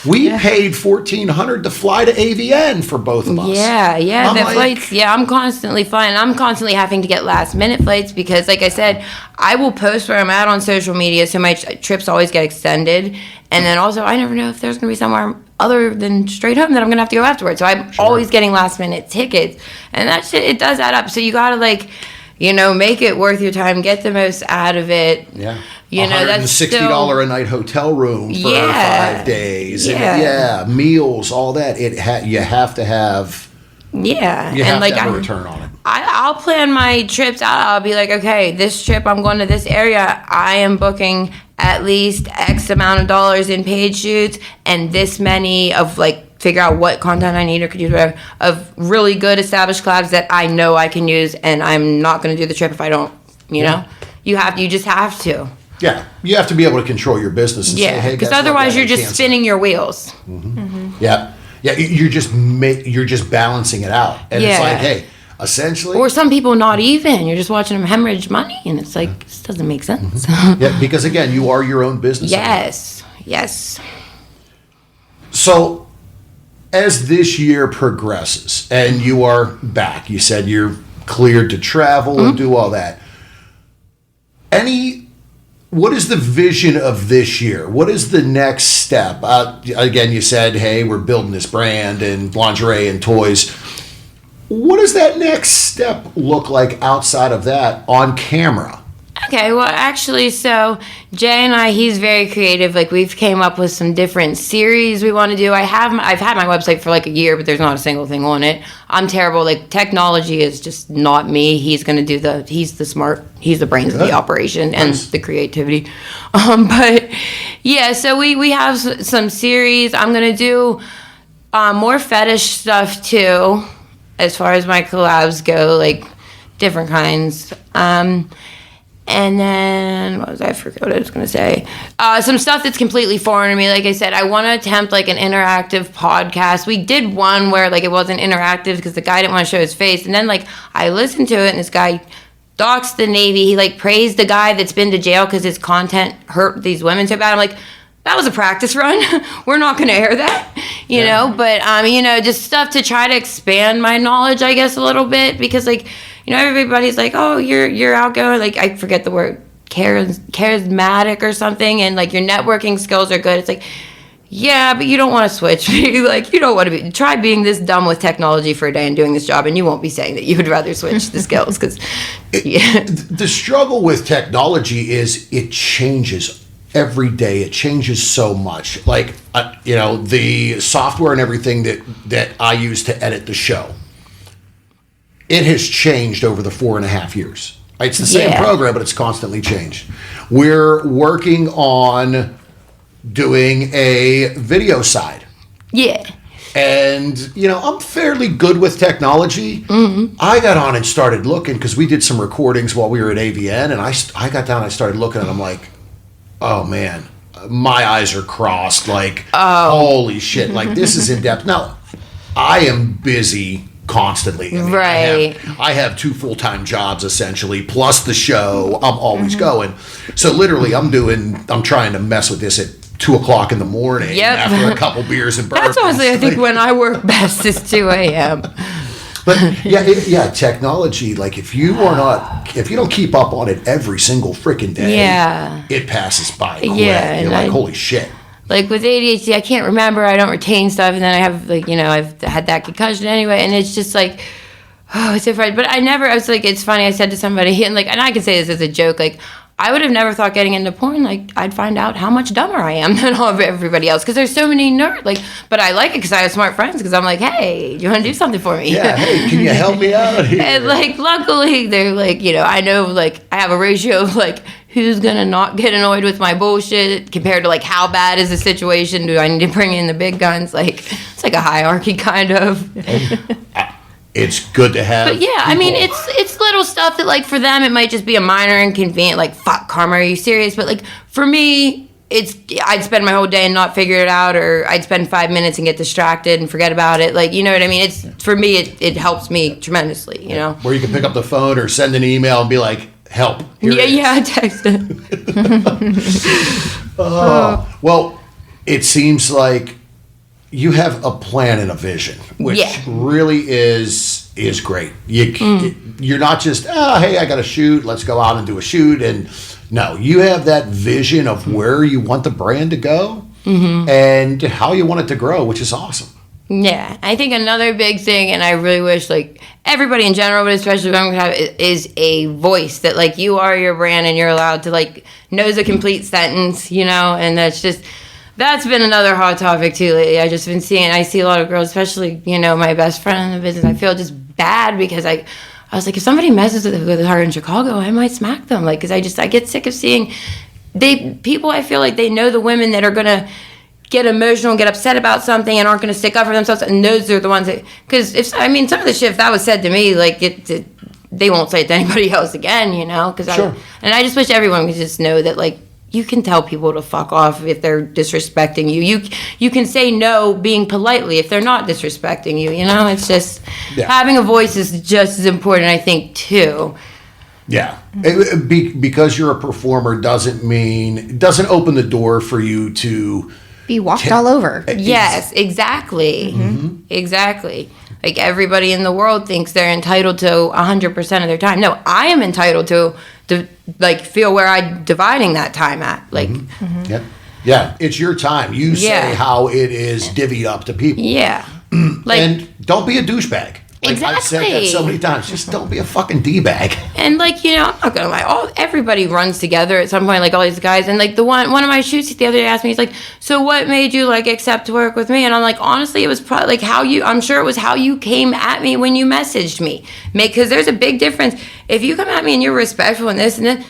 We paid $1,400 to fly to AVN for both of us. Yeah, the flights. Yeah, I'm constantly flying. I'm constantly having to get last minute flights, because, like I said, I will post where I'm at on social media, so my trips always get extended. And then also, I never know if there's going to be somewhere other than straight home that I'm gonna have to go afterwards. So I'm always getting last minute tickets, and that shit, it does add up. So you gotta like, make it worth your time, get the most out of it. Yeah. That's $160 a night hotel room for 5 days. Yeah. And meals, all that. You have to have. Yeah. You have to have a return on it. I'll plan my trips out. I'll be like, okay, this trip I'm going to this area. I am booking at least X amount of dollars in paid shoots and this many of like figure out what content I need or could use, whatever, of really good established collabs that I know I can use, and I'm not going to do the trip if I don't. You just have to. Yeah, you have to be able to control your business. And say, hey, because otherwise you're just spinning your wheels. Mm-hmm. Mm-hmm. Yeah. You're just balancing it out, and it's like, hey, essentially. Or some people not even. You're just watching them hemorrhage money, and it's like this doesn't make sense. Mm-hmm. Yeah, because again, you are your own business. Yes. So, as this year progresses, and you are back, you said you're cleared to travel and do all that. What is the vision of this year? What is the next step? Again, you said, hey, we're building this brand and lingerie and toys. What does that next step look like outside of that on camera? Okay, well, actually, so Jay and I, he's very creative. Like, we've came up with some different series we want to do. I've had my website for like a year, but there's not a single thing on it. I'm terrible. Like, technology is just not me. He's going to do he's the brains of the operation and the creativity. But yeah, so we have some series. I'm going to do more fetish stuff too, as far as my collabs go, like different kinds. And then, I forgot what I was going to say. Some stuff that's completely foreign to me. Like I said, I want to attempt like an interactive podcast. We did one where like it wasn't interactive because the guy didn't want to show his face. And then like I listened to it and this guy doxed the Navy. He like praised the guy that's been to jail because his content hurt these women so bad. I'm like, that was a practice run. We're not going to air that, you know. But, just stuff to try to expand my knowledge, I guess, a little bit. Because, like, everybody's like, oh, you're outgoing. Like, I forget the word, charismatic or something. And, like, your networking skills are good. It's like, yeah, but you don't want to switch. Like, you don't want to try being this dumb with technology for a day and doing this job. And you won't be saying that you would rather switch the skills. Because, the struggle with technology is it changes every day. It changes so much. Like, the software and everything that I use to edit the show, it has changed over the 4.5 years. It's the same program, but it's constantly changed. We're working on doing a video side. Yeah. And, I'm fairly good with technology. Mm-hmm. I got on and started looking because we did some recordings while we were at AVN, and I got down and I started looking, and I'm like, oh man, my eyes are crossed. Like, holy shit! Like, this is in depth. Now, I am busy constantly. Right. I have 2 full-time jobs essentially, plus the show. I'm always going. So literally, I'm trying to mess with this at 2:00 in the morning after a couple beers and bourbons. That's honestly, I think when I work best is 2 a.m. But technology, like if you don't keep up on it every single freaking day, it passes by quick. Yeah, you're like, holy shit. Like with ADHD, I can't remember, I don't retain stuff, and then I have I've had that concussion anyway, and it's just like, it's so frustrating. But I was like, it's funny, I said to somebody, and I can say this as a joke, like, I would have never thought getting into porn, like, I'd find out how much dumber I am than all of everybody else, because there's so many nerds, like, but I like it because I have smart friends, because I'm like, hey, do you want to do something for me? Yeah, hey, can you help me out here? And, like, luckily, they're like, I know, like, I have a ratio of, like, who's going to not get annoyed with my bullshit compared to, like, how bad is the situation? Do I need to bring in the big guns? Like, it's like a hierarchy, kind of. It's good to have. But yeah, people. I mean, it's little stuff that, like, for them, it might just be a minor inconvenience, like, fuck, Karma, are you serious? But, like, for me, I'd spend my whole day and not figure it out, or I'd spend 5 minutes and get distracted and forget about it. Like, you know what I mean? For me, it helps me tremendously, Where you can pick up the phone or send an email and be like, help. Text it. Well, it seems like you have a plan and a vision, which really is great. You're not just, hey, I got to shoot, let's go out and do a shoot. And no, you have that vision of where you want the brand to go. and how you want it to grow, which is awesome. Yeah, I think another big thing, and I really wish like everybody in general, but especially women could have, is a voice that like you are your brand and you're allowed to like knows a complete sentence, you know, and that's been another hot topic too lately. I see a lot of girls, especially, you know, my best friend in the business. I feel just bad because I was like, if somebody messes with her in Chicago, I might smack them, like, because I get sick of seeing people. I feel like they know the women that are gonna get emotional and get upset about something and aren't going to stick up for themselves, and those are the ones that, because some of the shit, if that was said to me, like they won't say it to anybody else again, you know, because I just wish everyone could just know that, like, you can tell people to fuck off if they're disrespecting you. You can say no being politely if they're not disrespecting you, you know. It's just having a voice is just as important, I think, too. Yeah, because you're a performer doesn't open the door for you to be walked all over. Yes, exactly. Exactly. Like, everybody in the world thinks they're entitled to 100% of their time. No, I am entitled to like feel where I'm dividing that time at. Like, yeah, it's your time. You say how it is divvied up to people. Yeah, like, and don't be a douchebag. Like, exactly. I've said that so many times. Just don't be a fucking D-bag. And, like, you know, I'm not gonna lie. Everybody runs together at some point. Like, all these guys. And, like, one of my shoots the other day asked me, he's like, "So what made you like accept to work with me?" And I'm like, honestly, it was probably like I'm sure it was how you came at me when you messaged me. Because there's a big difference. If you come at me and you're respectful and this and then,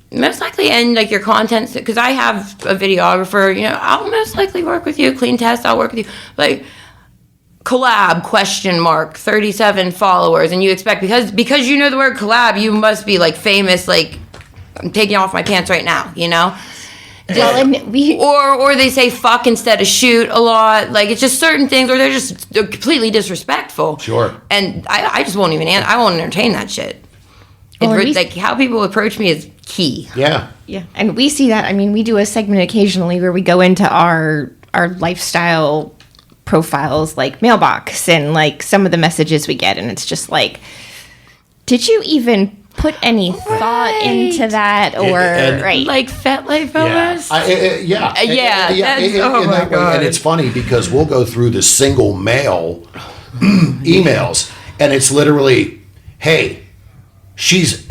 most likely, and like your content, because I have a videographer, you know, I'll most likely work with you. Clean test, I'll work with you. Like, collab ? 37 followers, and you expect because you know the word collab, you must be like famous. Like, I'm taking off my pants right now, you know. Or they say fuck instead of shoot a lot. Like, it's just certain things, or they're completely disrespectful. Sure. And I just won't even I won't entertain that shit. Like, how people approach me is key. Yeah, and we see that. I mean, we do a segment occasionally where we go into our lifestyle profiles, like mailbox, and like some of the messages we get, and it's just like, did you even put any thought into that? Or like FetLife almost. Oh my God. And it's funny because we'll go through the single mail emails, and it's literally, hey, she's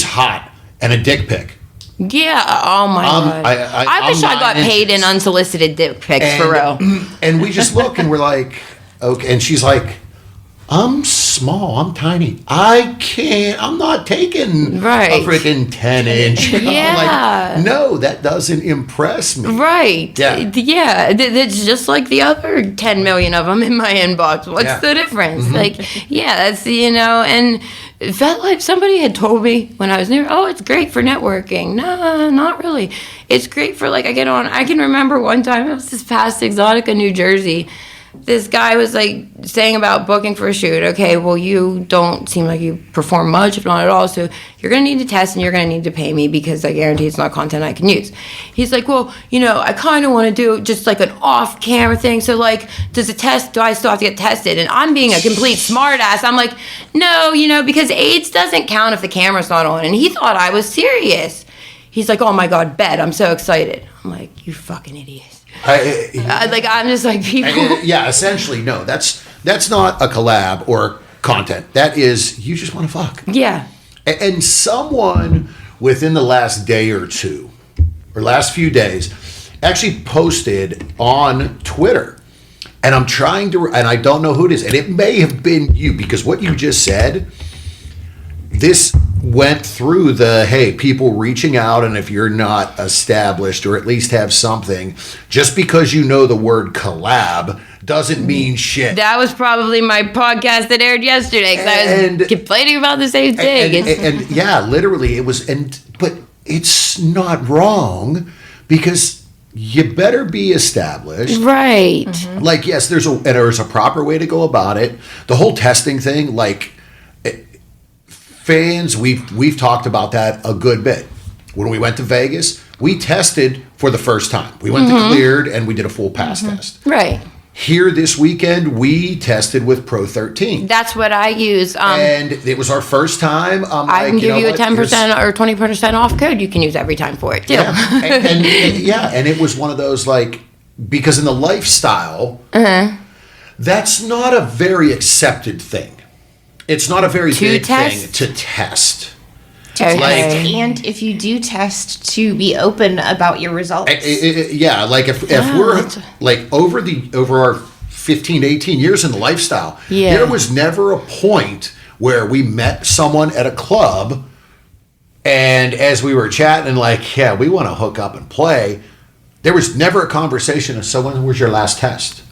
hot, and a dick pic. Yeah. Oh my God. I wish I got paid in unsolicited dick pics for real. And we just look and we're like, okay. And she's like, I'm small. I'm tiny. I'm not taking a freaking 10-inch. Yeah. Like, no, that doesn't impress me. Right. Yeah. Yeah. It's just like the other 10 million of them in my inbox. What's the difference? Like, yeah, that's, you know, and it felt like somebody had told me when I was new, oh, it's great for networking. No, not really. It's great for, like, I can remember one time, it was this past Exotica, New Jersey. This guy was like saying about booking for a shoot. Okay, well, you don't seem like you perform much, if not at all. So you're going to need to test, and you're going to need to pay me because I guarantee it's not content I can use. He's like, well, you know, I kind of want to do just like an off-camera thing. So, like, do I still have to get tested? And I'm being a complete smartass. I'm like, no, you know, because AIDS doesn't count if the camera's not on. And he thought I was serious. He's like, oh my God, bet, I'm so excited. I'm like, you fucking idiot. I'm just like, people. Essentially, no. That's not a collab or content. That is, you just want to fuck. Yeah. And someone within the last day or two, or last few days, actually posted on Twitter. And I'm trying to, and I don't know who it is. And it may have been you, because what you just said, this went through the, hey, people reaching out, and if you're not established or at least have something, just because you know the word collab doesn't mean shit. That was probably my podcast that aired yesterday, because I was complaining about the same thing. And literally it was, but it's not wrong, because you better be established. Right. Mm-hmm. Like, yes, there's a proper way to go about it. The whole testing thing, like, fans, we've talked about that a good bit. When we went to Vegas, we tested for the first time. We went to Cleared, and we did a full pass test. Right. here this weekend, we tested with Pro 13. That's what I use. And it was our first time. I can give you a 10% or 20% off code you can use every time for it, too. Yeah. And it was one of those, like, because in the lifestyle, that's not a very accepted thing. It's not a very big thing to test. And if you do test, to be open about your results. If we're like over our 15 to 18 years in the lifestyle, there was never a point where we met someone at a club and as we were chatting and like, yeah, we want to hook up and play, there was never a conversation of, so when was your last test?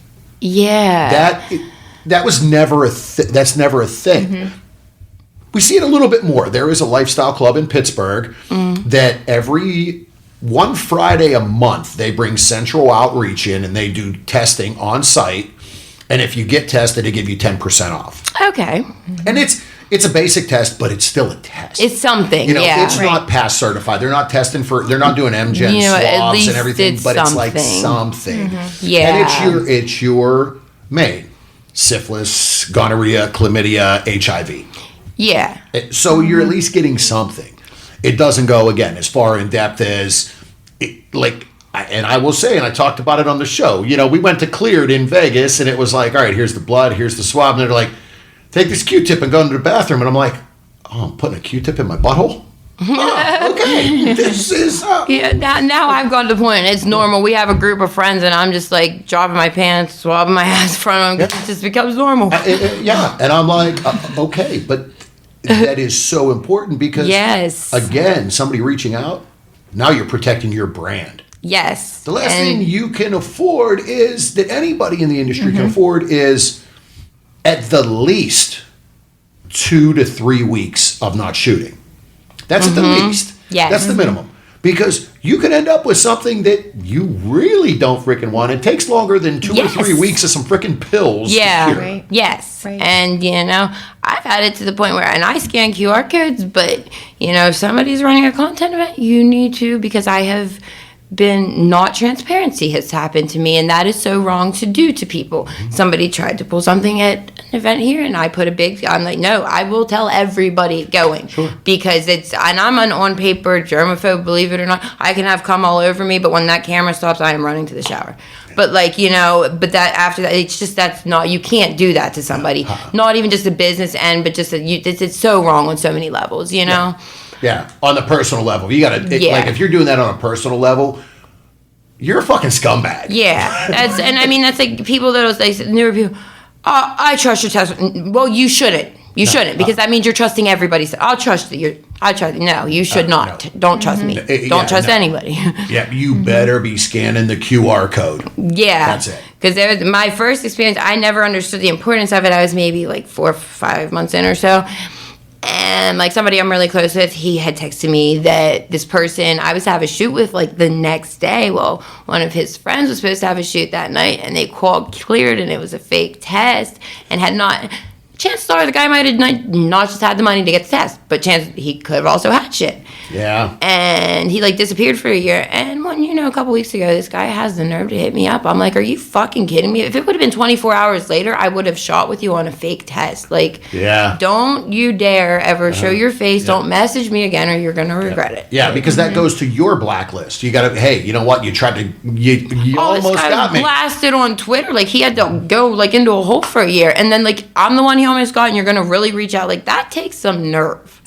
Yeah. That was never that's never a thing. Mm-hmm. We see it a little bit more. There is a lifestyle club in Pittsburgh that every one Friday a month, they bring Central Outreach in and they do testing on site. And if you get tested, they give you 10% off. Okay. And it's a basic test, but it's still a test. It's something, it's not pass certified. They're not testing they're not doing MGen swabs and everything, but it's like something. Mm-hmm. Yeah. And it's your main syphilis, gonorrhea, chlamydia, HIV. Yeah. So you're at least getting something. It doesn't go, again, as far in depth as, and I will say, and I talked about it on the show, we went to Cleared in Vegas, and it was like, all right, here's the blood, here's the swab, and they're like, take this Q-tip and go into the bathroom. And I'm like, oh, I'm putting a Q-tip in my butthole? Oh, okay. This is... Yeah, now I've gone to the point, it's normal. We have a group of friends, and I'm just, like, dropping my pants, swabbing my ass in front of them. It just becomes normal. And I'm like, okay, but... that is so important because, again, somebody reaching out, now you're protecting your brand. Yes. The last thing you can afford is, that anybody in the industry can afford is, at the least, 2 to 3 weeks of not shooting. That's at the least. Yes. That's the minimum. Because you can end up with something that you really don't freaking want. It takes longer than 2 or 3 weeks of some freaking pills. Yeah. To cure. Right. Yes. Right. And, I've had it to the point where, and I scan QR codes, but, if somebody's running a content event, you need to, because I have been not transparency has happened to me, and that is so wrong to do to people. Somebody tried to pull something at an event here, and I put I'm like, no, I will tell everybody going, because and I'm an on paper germaphobe, believe it or not. I can have cum all over me, but when that camera stops, I am running to the shower. But but that after that, it's just, that's not, you can't do that to somebody. Not even just a business end, but just it's so wrong on so many levels, Yeah, on the personal level. You gotta, like, if you're doing that on a personal level, you're a fucking scumbag. Yeah, that's like people that say, newer people, I trust your test. Well, you shouldn't. You shouldn't, because that means you're trusting everybody. I'll trust you. No, you should not. No. Don't trust me. Don't trust anybody. Yeah, you better be scanning the QR code. Yeah. That's it. Because my first experience, I never understood the importance of it. I was maybe like 4 or 5 months in or so. And like somebody I'm really close with, he had texted me that this person I was to have a shoot with like the next day. Well, one of his friends was supposed to have a shoot that night, and they called Cleared, and it was a fake test, and had not. Chances are the guy might have not just had the money to get the test, but he could have also had shit. Yeah. And he like disappeared for a year. And when, a couple weeks ago, this guy has the nerve to hit me up. I'm like, are you fucking kidding me? If it would have been 24 hours later, I would have shot with you on a fake test. Like, don't you dare ever show your face. Don't message me again, or you're going to regret it. Yeah, because that goes to your blacklist. You got to, hey, you know what? You tried to, you almost this guy got me. Blasted on Twitter. Like, he had to go like into a hole for a year. And then like, I'm the one he almost got, and you're going to really reach out. Like, that takes some nerve.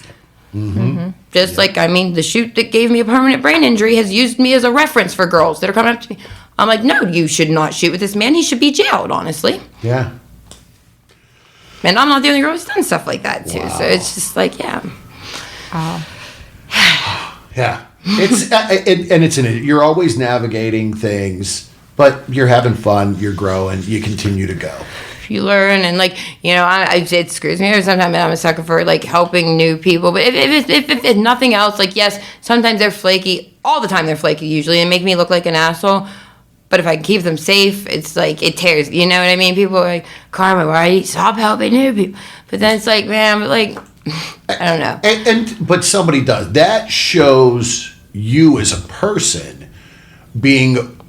Just like, the shoot that gave me a permanent brain injury has used me as a reference for girls that are coming up to me. I'm like, no, you should not shoot with this man. He should be jailed, honestly. Yeah. And I'm not the only girl who's done stuff like that, too. Wow. So it's just like, yeah. Yeah. It's you're always navigating things, but you're having fun, you're growing, you continue to go. You learn, and like, it screws me over sometimes, and I'm a sucker for like helping new people. But if nothing else, like, yes, sometimes they're flaky. All the time they're flaky usually, and make me look like an asshole. But if I can keep them safe, it's like, it tears. You know what I mean? People are like, Karma, why do you stop helping new people? But then it's like, man, but like, I don't know. But somebody does. That shows you as a person being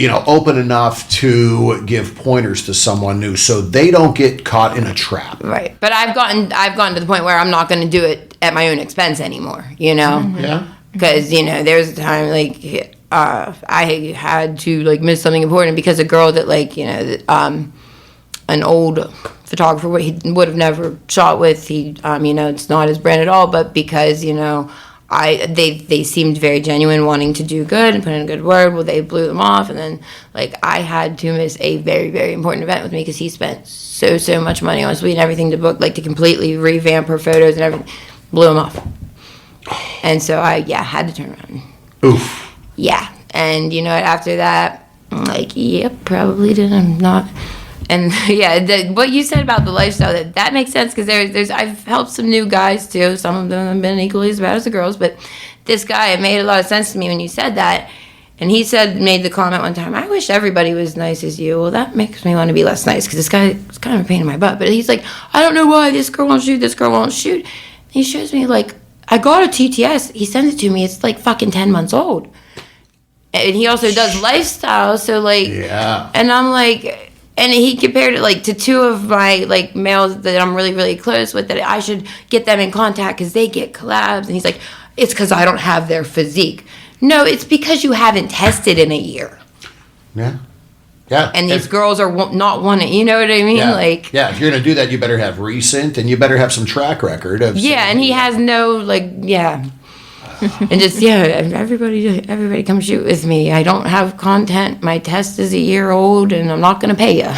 open enough to give pointers to someone new so they don't get caught in a trap. Right. But I've gotten to the point where I'm not going to do it at my own expense anymore, Yeah. Because, there's a time, like, I had to, like, miss something important because a girl that, like, an old photographer he would have never shot with, it's not his brand at all, but because, they seemed very genuine, wanting to do good and put in a good word. Well, they blew them off, and then like I had to miss a very, very important event with me because he spent so much money on suite and everything to book, like to completely revamp her photos and everything. Blew them off, and so I had to turn around. Oof. Yeah, and after that, I'm like, yep, probably did. I'm not. And what you said about the lifestyle, that makes sense because there's I've helped some new guys too. Some of them have been equally as bad as the girls, but this guy, it made a lot of sense to me when you said that. And he made the comment one time, I wish everybody was nice as you. Well, that makes me want to be less nice because this guy is kind of a pain in my butt. But he's like, I don't know why this girl won't shoot, this girl won't shoot. And he shows me, like, I got a TTS. He sends it to me. It's like fucking 10 months old. And he also does lifestyle. So, like, and I'm like... And he compared it, like, to two of my, like, males that I'm really, really close with, that I should get them in contact because they get collabs. And he's like, it's because I don't have their physique. No, it's because you haven't tested in a year. Yeah. Yeah. And these girls are not wanting, you know what I mean? Yeah. Like, yeah, if you're going to do that, you better have recent, and you better have some track record of... Yeah, and he has no, like, and just, everybody come shoot with me. I don't have content. My test is a year old, and I'm not going to pay you.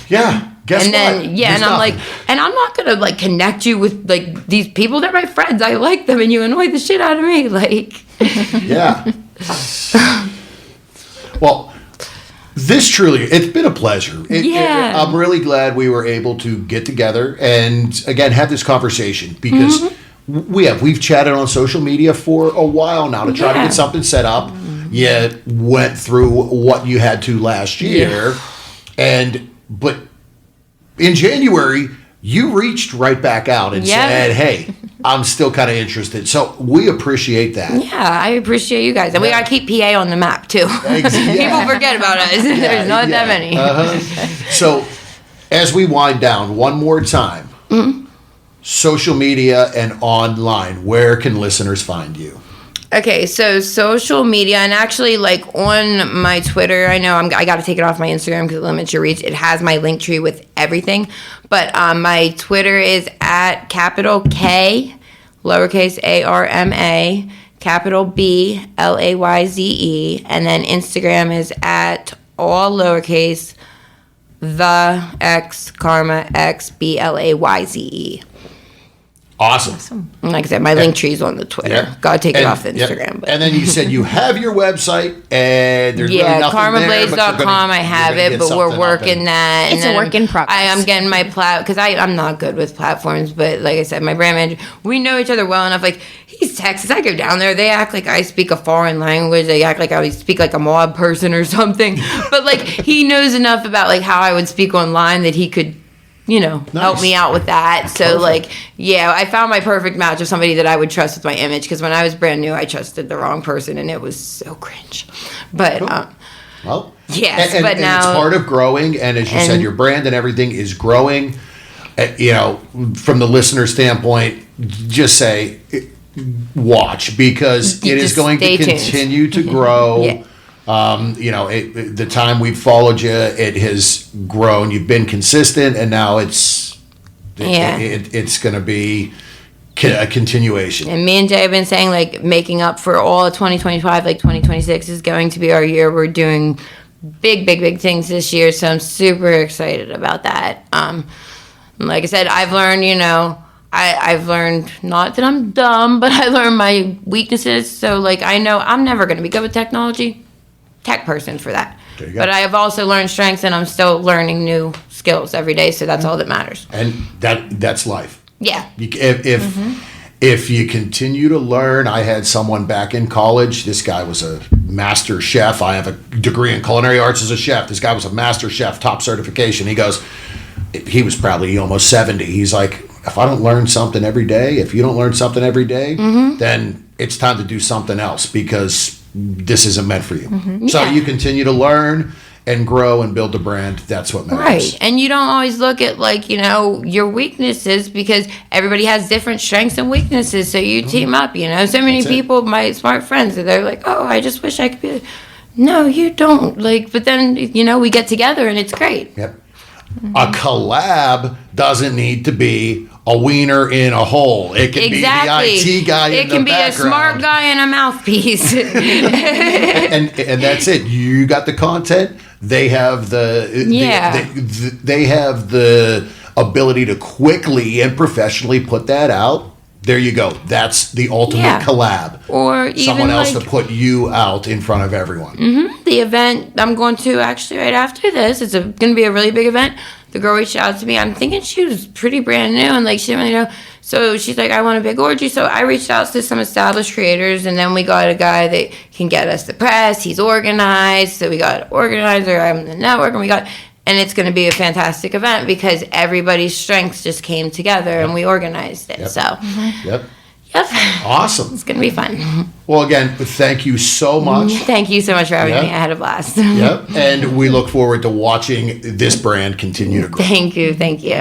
Yeah. Guess and then, what? and There's I'm nothing. like, and I'm not going to, like, connect you with, like, these people. They're my friends. I like them, and you annoy the shit out of me. Like. Yeah. Well, it's been a pleasure. I'm really glad we were able to get together and, again, have this conversation because... Mm-hmm. We've chatted on social media for a while now to try to get something set up. You went through what you had to last year, but in January you reached right back out and said, "Hey, I'm still kind of interested." So we appreciate that. Yeah, I appreciate you guys, and we gotta keep PA on the map too. People forget about us. There's not that many. So as we wind down one more time. Mm-hmm. Social media and online, where can listeners find you? Okay, so social media, and actually, like, on my Twitter, I know I got to take it off my Instagram because it limits your reach. It has my link tree with everything, but my Twitter is at capital K, lowercase ARMA, capital B LAYZE, and then Instagram is at all lowercase the X Karma X BLAYZE. Awesome. Like I said, my link tree is on the Twitter. Yeah. Gotta take it off the Instagram. But. And then you said you have your website, and there's really nothing KarmaBlayze.com. I have it, but we're working that. It's a work in progress. I'm getting my because I'm not good with platforms, but like I said, my brand manager, we know each other well enough. Like, he's Texas. I go down there, they act like I speak a foreign language. They act like I speak like a mob person or something. But like, he knows enough about like how I would speak online that he could, help me out with that. So, perfect. I found my perfect match of somebody that I would trust with my image. Because when I was brand new, I trusted the wrong person, and it was so cringe. But, well, yes, and, but and now... it's part of growing, and as you said, your brand and everything is growing. From the listener standpoint, just say, watch, because it is going to continue to grow. Yeah. The time we've followed you, it has grown. You've been consistent, and now it's going to be a continuation. And me and Jay have been saying, like, making up for all of 2025, like 2026 is going to be our year. We're doing big things this year, so I'm super excited about that. Like I said, I've learned, I've learned, not that I'm dumb, but I learned my weaknesses. So, like, I know I'm never going to be good with technology. Tech person for that. But I have also learned strengths, and I'm still learning new skills every day, so that's all that matters. And that's life. Yeah. If you continue to learn, I had someone back in college. This guy was a master chef. I have a degree in culinary arts as a chef. This guy was a master chef, top certification. He was probably almost 70. He's like, if I don't learn something every day, if you don't learn something every day, then it's time to do something else, because this isn't meant for you. So Yeah. you continue to learn and grow and build the brand. That's what matters. Right. And you don't always look at, like, your weaknesses, because everybody has different strengths and weaknesses. So you team up, So many That's it. people, my smart friends, they're like, oh, I just wish I could be. No, you don't. Like, but then, we get together and it's great. Yep. A collab doesn't need to be a wiener in a hole. It can Exactly. be the IT guy It in can the be background. a smart guy and a mouthpiece. and that's it. You got the content. They have they have the ability to quickly and professionally put that out. There you go. That's the ultimate Yeah. collab. Or even someone else like to put you out in front of everyone. the event I'm going to actually right after this. It's going to be a really big event. The girl reached out to me. I'm thinking she was pretty brand new and like she didn't really know. So she's like, I want a big orgy. So I reached out to some established creators, and then we got a guy that can get us the press. He's organized. So we got an organizer. I'm the network, and it's going to be a fantastic event because everybody's strengths just came together and we organized it. Yep. So, Yep. yep. Awesome. It's going to be fun. Well, again, thank you so much. Thank you so much for having Yeah. me. I had a blast. Yep. And we look forward to watching this brand continue to grow. Thank you. Thank you.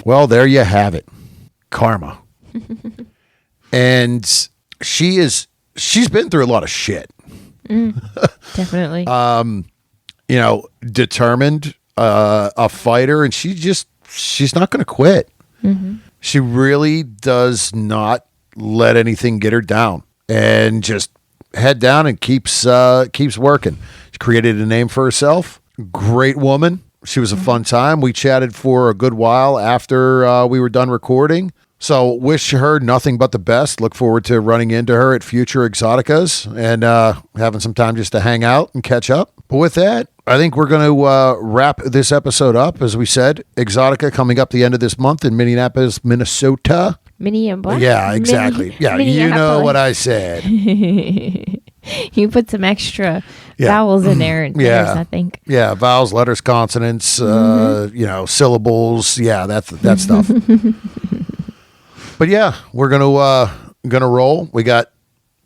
Well, there you have it. Karma. And she's been through a lot of shit. Definitely. Determined, a fighter, and she's not going to quit. She really does not let anything get her down, and just head down and keeps working. She created a name for herself. Great woman. She was a fun time. We chatted for a good while after we were done recording. So wish her nothing but the best. Look forward to running into her at future Exoticas and having some time just to hang out and catch up. But with that, I think we're going to wrap this episode up. As we said, Exotica coming up the end of this month in Minneapolis, Minnesota. Minneapolis. Yeah, exactly. Yeah, you know what I said. You put some extra Yeah. vowels in there and letters, I think. Yeah, vowels, letters, consonants, syllables. Yeah, that stuff. But yeah, we're gonna roll. We got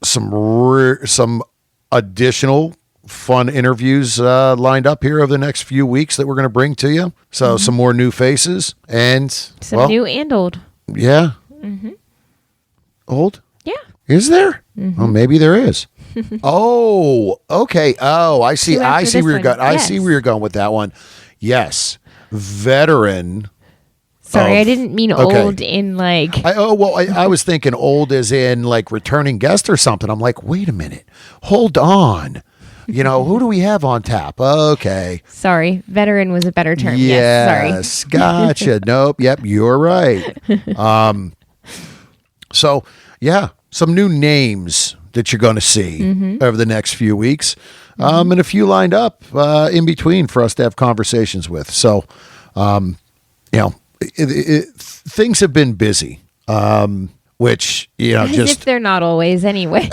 some additional fun interviews lined up here over the next few weeks that we're gonna bring to you. So some more new faces and Some new and old. Yeah. Old? Yeah. Is there? Oh, maybe there is. Oh, okay. Oh, I see. Two I after see this where you're one. going. I Yes. see where you're going with that one. Yes, veteran. Sorry, of- I didn't mean okay. old in like. I was thinking old as in like returning guest or something. I'm like, wait a minute, hold on. Who do we have on tap? Okay. Sorry, veteran was a better term. Yes, sorry. Gotcha. Nope. Yep. You're right. So yeah, some new names that you're going to see over the next few weeks, and a few lined up in between for us to have conversations with. So, things have been busy, which As just if they're not always anyway.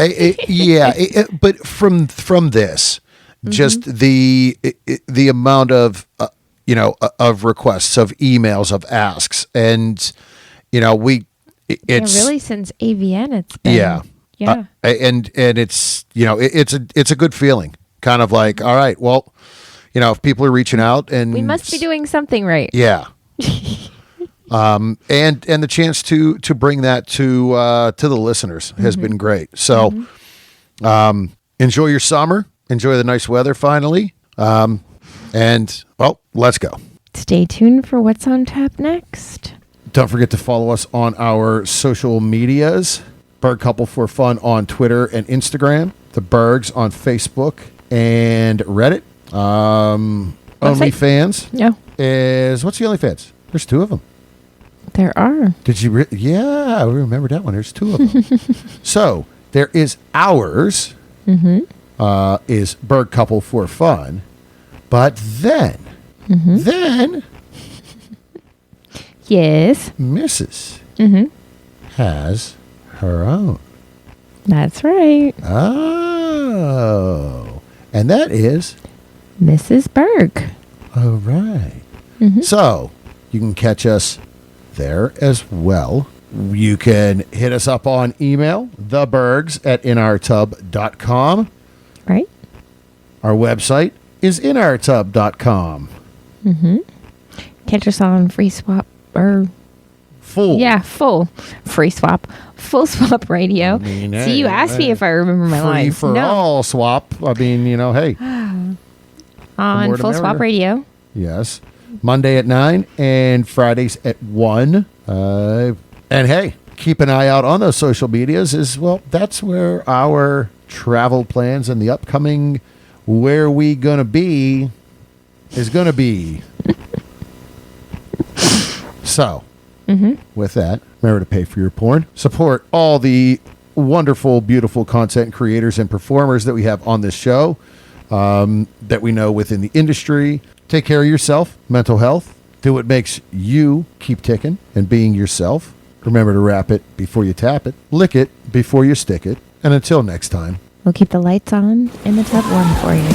but from this, just the amount of of requests, of emails, of asks, and it's really since AVN, it's been. yeah. And it's it's a good feeling. Kind of like, all right, well, if people are reaching out, and We must be doing something right. yeah. And the chance to bring that to the listeners has been great. So enjoy your summer, enjoy the nice weather finally. And well, let's go. Stay tuned for what's on tap next. Don't forget to follow us on our social medias. Berg Couple for Fun on Twitter and Instagram. The Bergs on Facebook and Reddit. OnlyFans Yeah, is... What's the OnlyFans? There's two of them. there are. Did you... yeah, I remember that one. There's two of them. So, there is ours. Is Berg Couple for Fun. But then... Then... Yes. Mrs. has her own. That's right. Oh. And that is Mrs. Berg. all right. So you can catch us there as well. You can hit us up on email, thebergs@inourtub.com. Right? Our website is inourtub.com. Catch us on Free Swap or Full. full Free Swap, Full Swap Radio. See, you asked me if I remember my Free lines. for all swap. I mean, hey. On more the Full Swap merrier. Radio. Yes. Monday at 9 and Fridays at 1. And hey, keep an eye out on those social medias as well. That's where our travel plans and the upcoming where we gonna be is gonna be. So, with that, remember to pay for your porn. Support all the wonderful, beautiful content creators and performers that we have on this show, that we know within the industry. Take care of yourself, mental health. Do what makes you keep ticking and being yourself. Remember to wrap it before you tap it. Lick it before you stick it. And until next time. We'll keep the lights on and the tub warm for you.